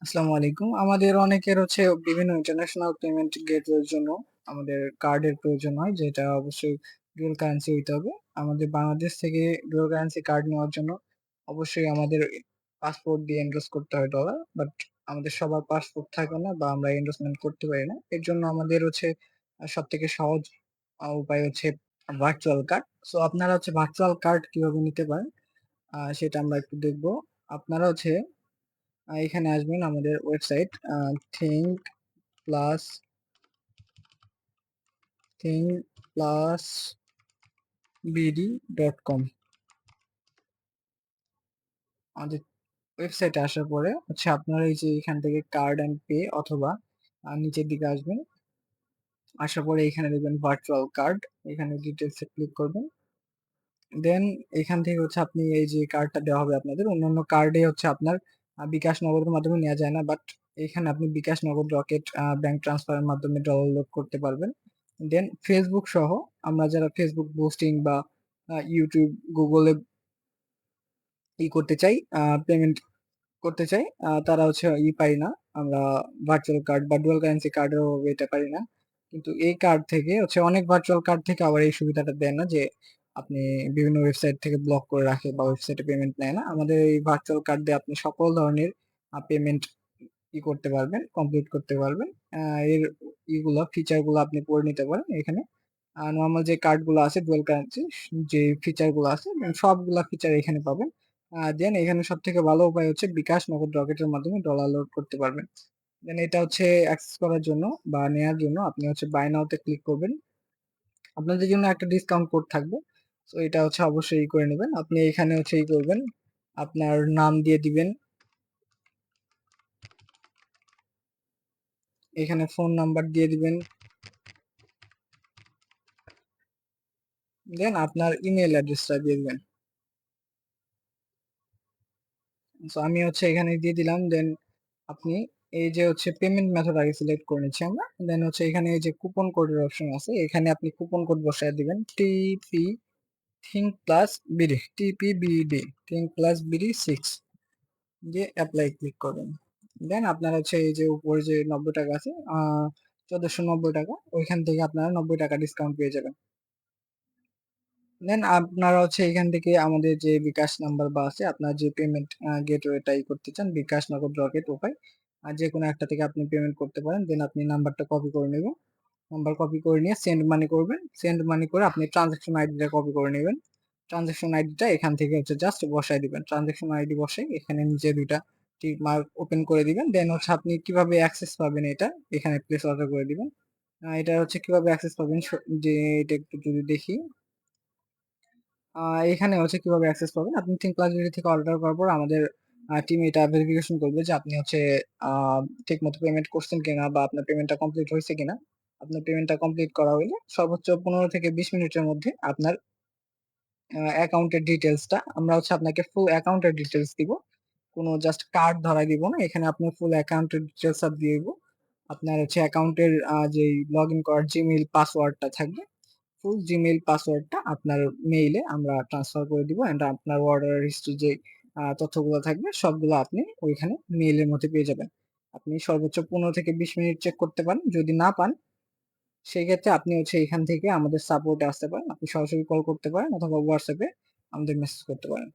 আসসালামু আলাইকুম। আমাদের অনেকের হচ্ছে বিভিন্ন ইন্টারন্যাশনাল পেমেন্ট গেটওয়ের জন্য আমাদের কার্ডের প্রয়োজন হয়, যেটা অবশ্যই ডুয়াল কারেন্সি হইতে হবে। আমাদের বাংলাদেশ থেকে ডুয়াল কারেন্সি কার্ড নেওয়ার জন্য অবশ্যই আমাদের পাসপোর্ট দিয়ে এনরোল করতে হয় ডলার। বাট আমাদের সবার পাসপোর্ট থাকে না বা আমরা এনরোলমেন্ট করতে পারি না। এর জন্য আমাদের হচ্ছে সবথেকে সহজ উপায় হচ্ছে ভার্চুয়াল কার্ড। সো আপনারা হচ্ছে ভার্চুয়াল কার্ড কিভাবে নিতে পারেন সেটা আমরা একটু দেখব। আপনারা হচ্ছে এখানে আসবেন আমাদের ওয়েবসাইট think plus bd.com। আমাদের ওয়েবসাইটে আসার পরে হচ্ছে আপনারা এই যে এখান থেকে কার্ড অ্যান্ড পে অথবা নিচের দিকে আসবেন। আসার পরে এখানে দেখবেন ভার্চুয়াল কার্ড, এখানে ডিটেলসে ক্লিক করবেন। দেন এখান থেকে হচ্ছে আপনি এই যে কার্ডটা দেওয়া হবে আপনাদের। অন্যান্য কার্ডে হচ্ছে আপনার বিকাশ নগদের মাধ্যমে নেওয়া যায় না, বাট এখানে আপনি বিকাশ নগদ, রকেট, ব্যাংক ট্রান্সফারের মাধ্যমে ডলার লোড করতে পারবেন। দেন ফেসবুক সহ আমরা যারা ফেসবুক বুস্টিং বা ইউটিউব, গুগলে করতে চাই, পেমেন্ট করতে চাই, তারা হচ্ছে পারি না, আমরা ভার্চুয়াল কার্ড বা ডুয়াল কারেন্সি কার্ডের এটা পারি না। কিন্তু এই কার্ড থেকে হচ্ছে অনেক ভার্চুয়াল কার্ড থেকে আবার এই সুবিধাটা দেয় না যে আপনি বিভিন্ন ওয়েবসাইট থেকে ব্লক করে রাখে বা ওয়েবসাইটে পেমেন্ট নেয় না। আমাদের এই ভার্চুয়াল কার্ড দিয়ে আপনি সকল ধরনের পেমেন্ট করতে পারবেন, কমপ্লিট করতে পারবেন। এর ফিচার গুলো আপনি পড়ে নিতে পারেন এখানে। নর্মাল যে কার্ড গুলো আছে ডুয়াল কারেন্সি, যে ফিচার গুলো আছে সবগুলা ফিচার এখানে পাবেন। দেন এখানে সব থেকে ভালো উপায় হচ্ছে বিকাশ নগদ রকেটের মাধ্যমে ডলার লোড করতে পারবেন। দেন এটা হচ্ছে অ্যাক্সেস করার জন্য বা নেয়ার জন্য আপনি হচ্ছে বাই নাও তে ক্লিক করবেন। আপনাদের জন্য একটা ডিসকাউন্ট কোড থাকবে। তো এটা হচ্ছে অবশ্যই করে নেবেন। আপনি এখানে হচ্ছে করবেন, আপনার নাম দিয়ে দিবেন, এখানে ফোন নাম্বার দিয়ে দিবেন, দেন আপনার ইমেল অ্যাড্রেসটা দিয়ে দিবেন। সো আমি হচ্ছে এখানে দিয়ে দিলাম। দেন আপনি এই যে হচ্ছে পেমেন্ট মেথড আগে সিলেক্ট করে নিচ্ছি আমরা। দেন হচ্ছে এখানে এই যে কুপন কোডের অপশন আছে, এখানে আপনি কুপন কোড বসায় দিবেন TP think plus BD, TPBD think plus BD 6 দিয়ে অ্যাপ্লাই ক্লিক করবেন। দেন আপনার হচ্ছে এই যে উপরে যে 90 টাকা আছে, 1490 টাকা, ওইখান থেকে আপনারা 90 টাকা ডিসকাউন্ট পেয়ে যাবেন। দেন আপনারা হচ্ছে এখান থেকে আমাদের যে বিকাশ নাম্বার বা আছে আপনার যে পেমেন্ট গেটওয়েটাই করতে চান, বিকাশ, নগদ, রকেট উপায়, আর যে কোনো একটা থেকে আপনি পেমেন্ট করতে পারেন। দেন আপনি নাম্বারটা কপি করে নেবেন, নাম্বার কপি করে নিয়ে সেন্ড মানি করবেন। সেন্ড মানি করে আপনি ট্রানজাকশন আইডিটা কপি করে নেবেন। ট্রানজাকশন আইডিটা এখান থেকে হচ্ছে জাস্ট বসায় দিবেন। ট্রানজাকশন আইডি বসে এখানে নিচে দুইটা টিক মার্ক ওপেন করে দিবেন। দেন হচ্ছে আপনি কিভাবে অ্যাক্সেস পাবেন এটা এখানে প্লেস অর্ডার করে দিবেন। এটা হচ্ছে কিভাবে অ্যাক্সেস পাবেন যে এটা একটু যদি দেখি, এখানে হচ্ছে কিভাবে অ্যাক্সেস পাবেন। আপনি থিঙ্ক লাইব্রেরি থেকে অর্ডার করার পর আমাদের টিম এটা ভেরিফিকেশন করবে যে আপনি হচ্ছে ঠিক মতো পেমেন্ট করছেন কিনা বা আপনার পেমেন্টটা কমপ্লিট হয়েছে কিনা। আপনার পেমেন্টটা কমপ্লিট করা হইলে সর্বোচ্চ 15 থেকে 20 মিনিটের মধ্যে আপনার অ্যাকাউন্টের ডিটেইলসটা, আমরা হচ্ছে আপনাকে ফুল অ্যাকাউন্টের ডিটেইলস দিব। কোনো জাস্ট কার্ড ধরাই দিব না। এখানে আপনার ফুল অ্যাকাউন্টের ডিটেইলস সব দিয়ে দিব। আপনার হচ্ছে অ্যাকাউন্টের যেই লগইন করার জিমেইল পাসওয়ার্ডটা থাকবে, ফুল জিমেইল পাসওয়ার্ডটা আপনার মেইলে আমরা ট্রান্সফার করে দিব। এন্ড আপনার অর্ডার হিস্ট্রি যে তথ্যগুলো থাকবে সবগুলো আপনি ওইখানে মেইলের মধ্যে পেয়ে যাবেন। আপনি সর্বোচ্চ 15 থেকে 20 মিনিট চেক করতে পারেন। যদি না পান সেক্ষেত্রে আপনি হচ্ছে এখান থেকে আমাদের সাপোর্টে আসতে পারেন। আপনি সরাসরি কল করতে পারেন অথবা হোয়াটসঅ্যাপে আমাদের মেসেজ করতে পারেন।